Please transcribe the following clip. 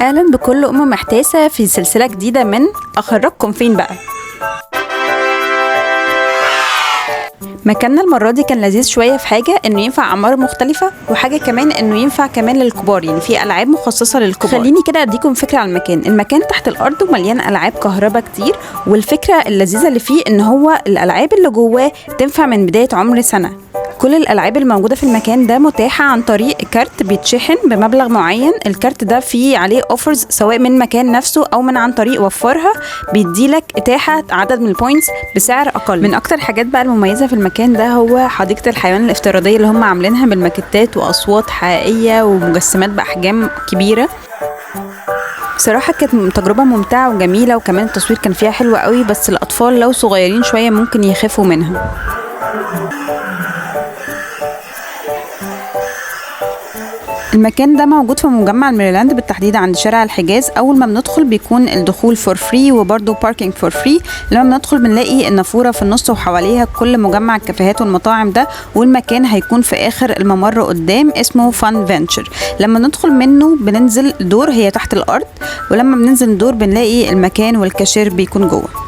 اهلا بكل محتاسة في سلسلة جديدة من اخرجكم فين بقى. مكاننا المرة دي كان لذيذ شوية في حاجة انه ينفع اعمار مختلفة، وحاجة كمان انه ينفع كمان للكبار، يعني في العاب مخصصة للكبار. خليني كده اديكم فكرة عن المكان تحت الارض ومليان العاب كهرباء كتير، والفكرة اللذيذة اللي فيه ان هو الالعاب اللي جواه تنفع من بداية عمر سنة. كل الالعاب الموجوده في المكان ده متاحه عن طريق كارت بيتشحن بمبلغ معين. الكارت ده فيه عليه اوفرز سواء من مكان نفسه او من عن طريق وفرها، بيديلك اتاحه عدد من البوينتس بسعر اقل. من اكتر الحاجات بقى المميزه في المكان ده هو حديقه الحيوان الافتراضيه اللي هم عاملينها بالماكيتات واصوات حقيقيه ومجسمات باحجام كبيره. بصراحة كانت تجربة ممتعة وجميلة، وكمان التصوير كان فيها حلو قوي، بس الأطفال لو صغيرين شوية ممكن يخافوا منها. المكان ده موجود في مجمع الميريلاند بالتحديد عند شارع الحجاز. اول ما بندخل بيكون الدخول فور فري وبرده باركينج فور فري. لما بندخل بنلاقي النافوره في النص وحواليها كل مجمع الكافيهات والمطاعم ده، والمكان هيكون في اخر الممر قدام اسمه فان فينتشر. لما ندخل منه بننزل دور هي تحت الارض، ولما بننزل دور بنلاقي المكان والكاشير بيكون جوه.